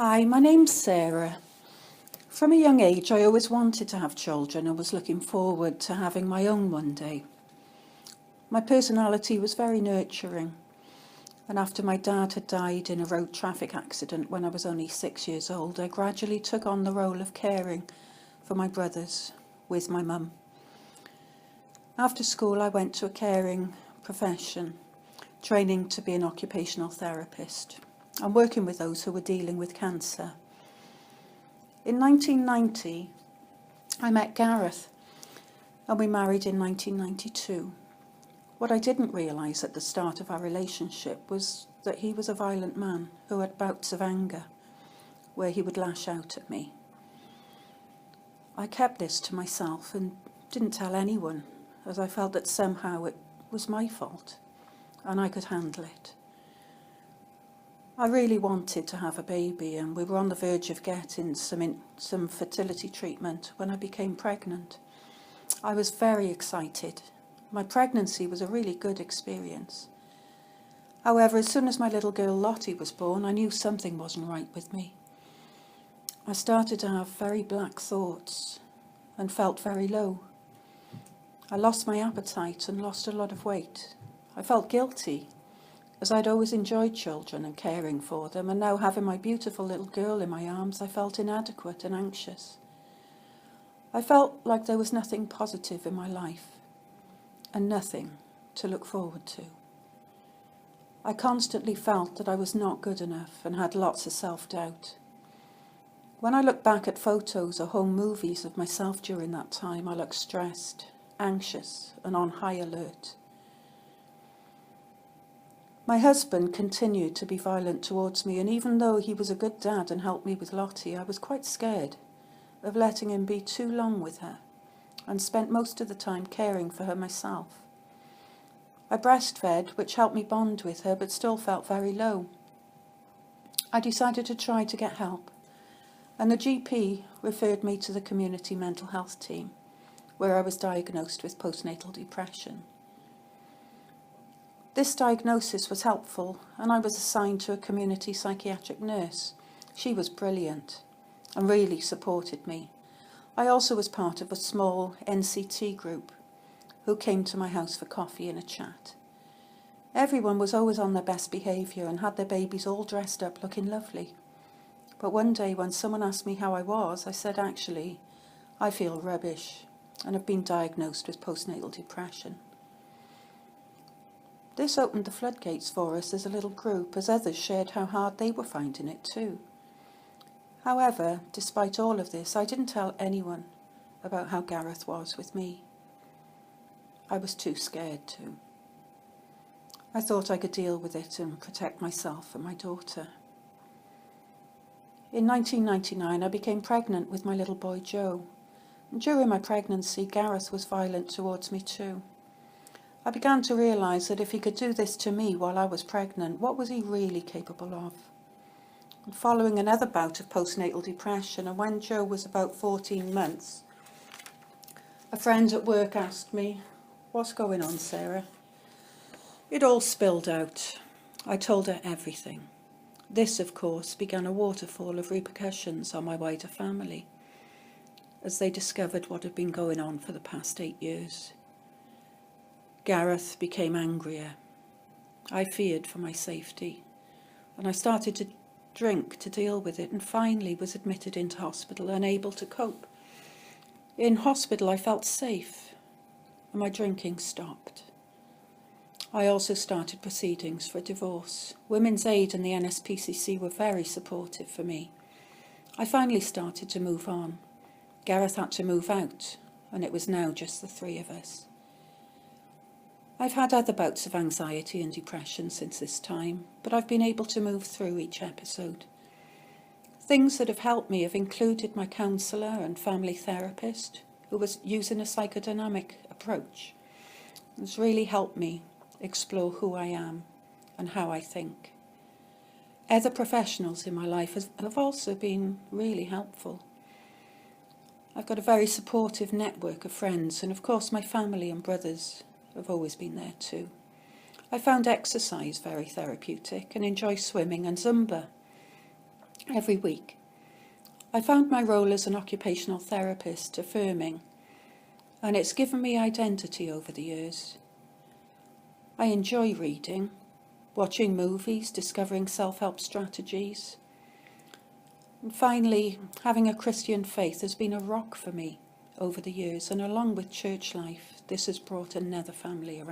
Hi, my name's Sarah. From a young age, I always wanted to have children and was looking forward to having my own one day. My personality was very nurturing, and after my dad had died in a road traffic accident when I was only 6 years old, I gradually took on the role of caring for my brothers with my mum. After school, I went to a caring profession, training to be an occupational therapist and working with those who were dealing with cancer. In 1990, I met Gareth and we married in 1992. What I didn't realise at the start of our relationship was that he was a violent man who had bouts of anger where he would lash out at me. I kept this to myself and didn't tell anyone, as I felt that somehow it was my fault and I could handle it. I really wanted to have a baby, and we were on the verge of getting some fertility treatment when I became pregnant. I was very excited. My pregnancy was a really good experience. However, as soon as my little girl Lottie was born, I knew something wasn't right with me. I started to have very black thoughts and felt very low. I lost my appetite and lost a lot of weight. I felt guilty, as I'd always enjoyed children and caring for them, and now having my beautiful little girl in my arms, I felt inadequate and anxious. I felt like there was nothing positive in my life and nothing to look forward to. I constantly felt that I was not good enough and had lots of self-doubt. When I look back at photos or home movies of myself during that time, I look stressed, anxious, and on high alert. My husband continued to be violent towards me, and even though he was a good dad and helped me with Lottie, I was quite scared of letting him be too long with her and spent most of the time caring for her myself. I breastfed, which helped me bond with her, but still felt very low. I decided to try to get help, and the GP referred me to the community mental health team, where I was diagnosed with postnatal depression. This diagnosis was helpful, and I was assigned to a community psychiatric nurse. She was brilliant and really supported me. I also was part of a small NCT group who came to my house for coffee and a chat. Everyone was always on their best behaviour and had their babies all dressed up looking lovely. But one day when someone asked me how I was, I said, actually, I feel rubbish and have been diagnosed with postnatal depression. This opened the floodgates for us as a little group, as others shared how hard they were finding it too. However, despite all of this, I didn't tell anyone about how Gareth was with me. I was too scared to. I thought I could deal with it and protect myself and my daughter. In 1999, I became pregnant with my little boy Joe. And during my pregnancy, Gareth was violent towards me too. I began to realise that if he could do this to me while I was pregnant, what was he really capable of? And following another bout of postnatal depression, and when Joe was about 14 months, a friend at work asked me, "What's going on, Sarah?" It all spilled out. I told her everything. This, of course, began a waterfall of repercussions on my wider family, as they discovered what had been going on for the past 8 years. Gareth became angrier. I feared for my safety, and I started to drink to deal with it, and finally was admitted into hospital, unable to cope. In hospital, I felt safe, and my drinking stopped. I also started proceedings for a divorce. Women's Aid and the NSPCC were very supportive for me. I finally started to move on. Gareth had to move out, and it was now just the three of us. I've had other bouts of anxiety and depression since this time, but I've been able to move through each episode. Things that have helped me have included my counsellor and family therapist, who was using a psychodynamic approach. It's really helped me explore who I am and how I think. Other professionals in my life have also been really helpful. I've got a very supportive network of friends, and of course my family and brothers have always been there too. I found exercise very therapeutic and enjoy swimming and Zumba. every week. I found my role as an occupational therapist affirming, and it's given me identity over the years. I enjoy reading, watching movies, discovering self-help strategies. And finally, having a Christian faith has been a rock for me over the years, and along with church life, this has brought another family around.